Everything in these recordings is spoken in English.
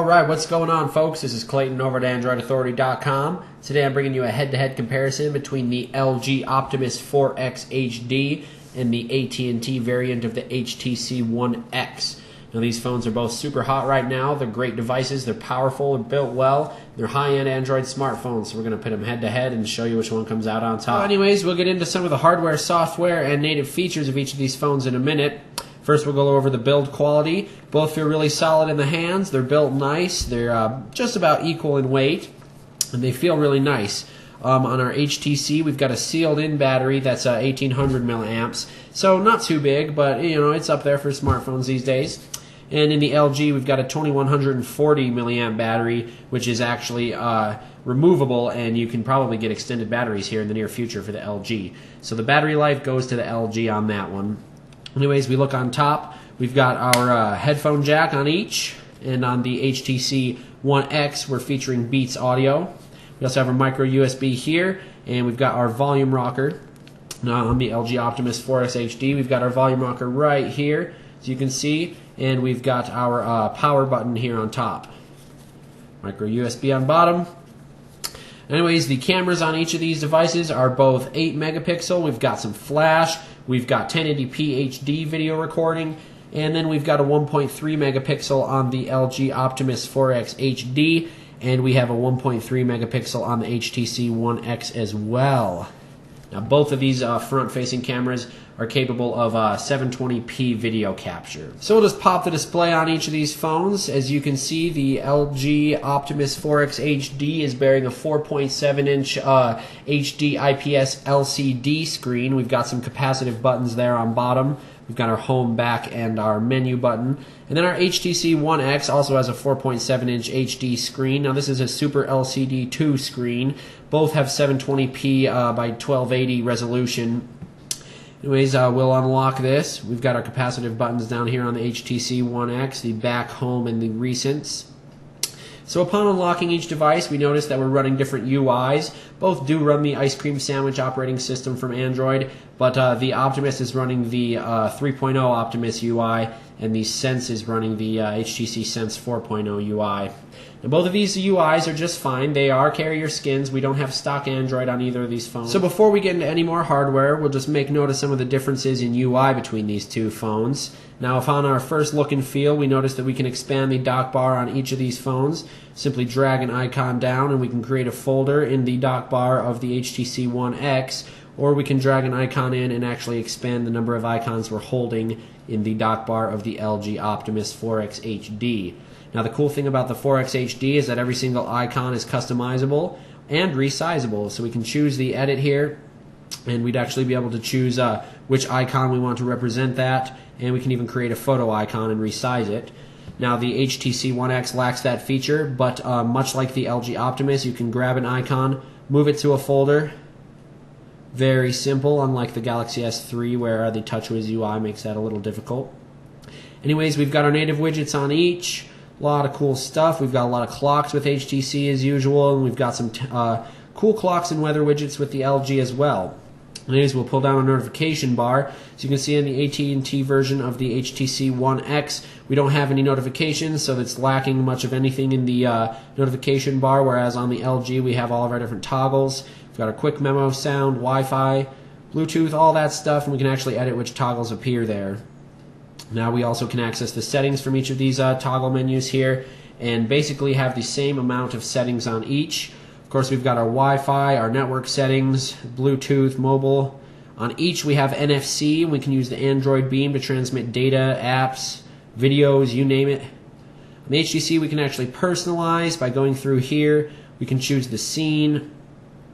Alright, what's going on, folks? This is Clayton over at AndroidAuthority.com. Today I'm bringing you a head-to-head comparison between the LG Optimus 4X HD and the AT&T variant of the HTC One X. Now, these phones are both super hot right now. They're great devices. They're powerful. They're built well. They're high-end Android smartphones. So we're going to pit them head-to-head and show you which one comes out on top. Anyways, we'll get into some of the hardware, software, and native features of each of these phones in a minute. First, we'll go over the build quality. Both feel really solid in the hands. They're built nice. They're just about equal in weight, and they feel really nice. On our HTC, we've got a sealed-in battery that's 1,800 milliamps, so not too big, but it's up there for smartphones these days. And in the LG, we've got a 2,140 milliamp battery, which is actually removable, and you can probably get extended batteries here in the near future for the LG. So the battery life goes to the LG on that one. Anyways, we look on top. We've got our headphone jack on each, and on the HTC One X, we're featuring Beats audio. We also have a micro USB here, and we've got our volume rocker. Now on the LG Optimus 4X HD, we've got our volume rocker right here, as you can see, and we've got our power button here on top. Micro USB on bottom. Anyways, the cameras on each of these devices are both 8 megapixel. We've got some flash. We've got 1080p HD video recording, and then we've got a 1.3 megapixel on the LG Optimus 4X HD, and we have a 1.3 megapixel on the HTC One X as well. Now, both of these front-facing cameras are capable of 720p video capture. So we'll just pop the display on each of these phones. As you can see, the LG Optimus 4X HD is bearing a 4.7-inch HD IPS LCD screen. We've got some capacitive buttons there on bottom. We've got our home, back, and our menu button. And then our HTC One X also has a 4.7-inch HD screen. Now, this is a Super LCD 2 screen. Both have 720p by 1280 resolution. Anyways, we'll unlock this. We've got our capacitive buttons down here on the HTC One X, the back, home, and the recents. So upon unlocking each device, we notice that we're running different UIs. Both do run the Ice Cream Sandwich operating system from Android, but the Optimus is running the 3.0 Optimus UI, and the Sense is running the HTC Sense 4.0 UI. Now, both of these UIs are just fine. They are carrier skins. We don't have stock Android on either of these phones. So before we get into any more hardware, we'll just make note of some of the differences in UI between these two phones. Now, if on our first look and feel, we notice that we can expand the dock bar on each of these phones. Simply drag an icon down and we can create a folder in the dock bar of the HTC One X, or we can drag an icon in and actually expand the number of icons we're holding in the dock bar of the LG Optimus 4X HD. Now, the cool thing about the 4X HD is that every single icon is customizable and resizable. So we can choose the edit here, and we'd actually be able to choose which icon we want to represent that, and we can even create a photo icon and resize it. Now, the HTC One X lacks that feature, but much like the LG Optimus, you can grab an icon, move it to a folder. Very simple, unlike the Galaxy S3 where the TouchWiz UI makes that a little difficult. Anyways, we've got our native widgets on each. A lot of cool stuff. We've got a lot of clocks with HTC as usual, and we've got some cool clocks and weather widgets with the LG as well. Anyways, we'll pull down a notification bar. So you can see in the AT&T version of the HTC One X, we don't have any notifications, so it's lacking much of anything in the notification bar, whereas on the LG we have all of our different toggles. We've got a quick memo, sound, Wi-Fi, Bluetooth, all that stuff, and we can actually edit which toggles appear there. Now we also can access the settings from each of these toggle menus here, and basically have the same amount of settings on each. Of course, we've got our Wi-Fi, our network settings, Bluetooth, mobile. On each we have NFC, and we can use the Android Beam to transmit data, apps, videos, you name it. On the HTC we can actually personalize by going through here. We can choose the scene.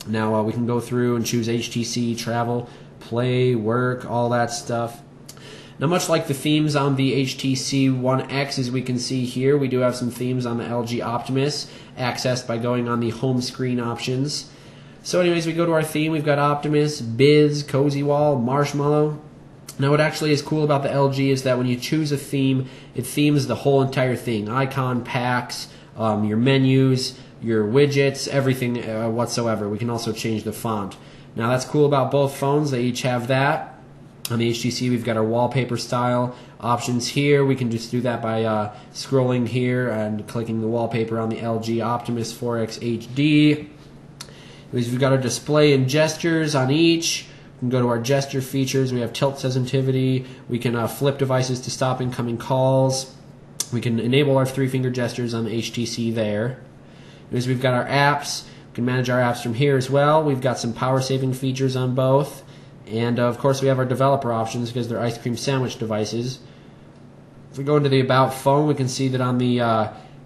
Now we can go through and choose HTC, travel, play, work, all that stuff. Now, much like the themes on the HTC One X, as we can see here, we do have some themes on the LG Optimus, accessed by going on the home screen options. So anyways, we go to our theme. We've got Optimus, Biz, Cozy Wall, Marshmallow. Now, what actually is cool about the LG is that when you choose a theme, it themes the whole entire thing. Icon packs, your menus, your widgets, everything whatsoever. We can also change the font. Now, that's cool about both phones. They each have that. On the HTC, we've got our wallpaper style options here. We can just do that by scrolling here and clicking the wallpaper on the LG Optimus 4X HD. We've got our display and gestures on each. We can go to our gesture features. We have tilt sensitivity. We can flip devices to stop incoming calls. We can enable our 3-finger gestures on the HTC there. We've got our apps. We can manage our apps from here as well. We've got some power saving features on both. And of course we have our developer options because they're ice cream sandwich devices. If we go into the About phone, we can see that on the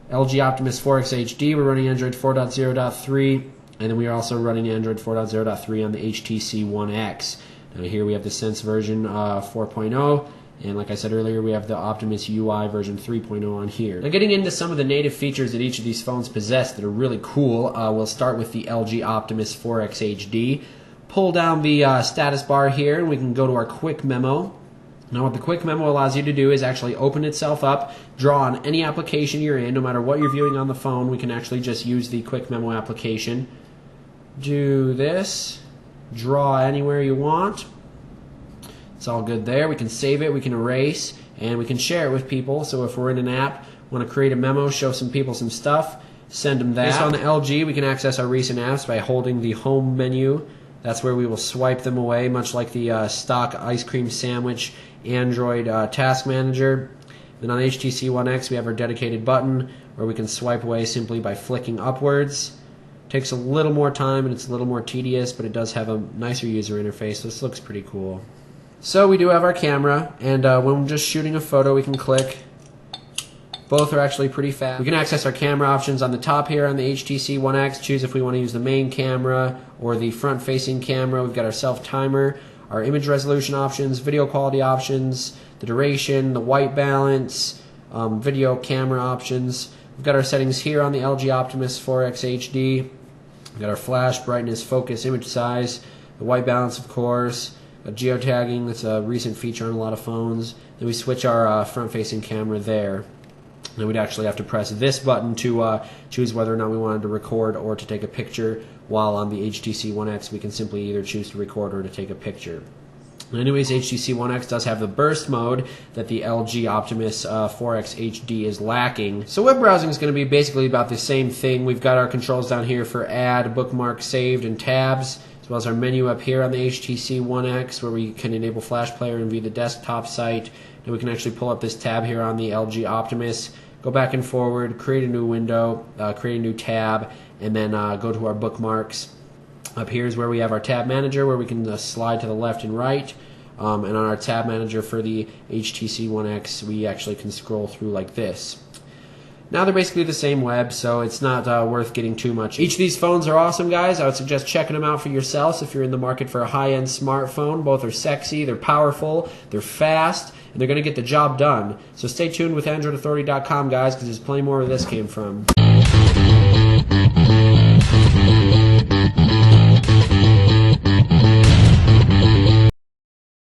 LG Optimus 4X HD we're running Android 4.0.3, and then we are also running Android 4.0.3 on the HTC One X. Now here we have the Sense version 4.0, and like I said earlier, we have the Optimus UI version 3.0 on here. Now getting into some of the native features that each of these phones possess that are really cool, we'll start with the LG Optimus 4X HD. Pull down the status bar here and we can go to our quick memo. Now what the quick memo allows you to do is actually open itself up, draw on any application you're in, no matter what you're viewing on the phone. We can actually just use the quick memo application. Do this, draw anywhere you want. It's all good there. We can save it, we can erase, and we can share it with people. So if we're in an app, want to create a memo, show some people some stuff, send them that. Based on the LG, we can access our recent apps by holding the home menu. That's where we will swipe them away, much like the stock ice cream sandwich Android task manager. Then on the HTC One X, we have our dedicated button where we can swipe away simply by flicking upwards. Takes a little more time and it's a little more tedious, but it does have a nicer user interface. This looks pretty cool. So we do have our camera, and when we're just shooting a photo, we can click. Both are actually pretty fast. We can access our camera options on the top here on the HTC One X. Choose if we want to use the main camera or the front-facing camera. We've got our self-timer, our image resolution options, video quality options, the duration, the white balance, video camera options. We've got our settings here on the LG Optimus 4X HD. We've got our flash, brightness, focus, image size, the white balance, of course. Geotagging, that's a recent feature on a lot of phones. Then we switch our front-facing camera there. Then we'd actually have to press this button to choose whether or not we wanted to record or to take a picture, while on the HTC One X we can simply either choose to record or to take a picture. Anyways, HTC One X does have the burst mode that the LG Optimus 4X HD is lacking. So web browsing is going to be basically about the same thing. We've got our controls down here for add, bookmark, saved, and tabs, as well as our menu up here on the HTC One X where we can enable Flash Player and view the desktop site. And we can actually pull up this tab here on the LG Optimus, go back and forward, create a new window, create a new tab, and then go to our bookmarks. Up here is where we have our tab manager where we can slide to the left and right. And on our tab manager for the HTC One X, we actually can scroll through like this. Now they're basically the same web, so it's not worth getting too much. Each of these phones are awesome, guys. I would suggest checking them out for yourselves if you're in the market for a high-end smartphone. Both are sexy, they're powerful, they're fast, and they're going to get the job done. So stay tuned with AndroidAuthority.com, guys, because there's plenty more where this came from.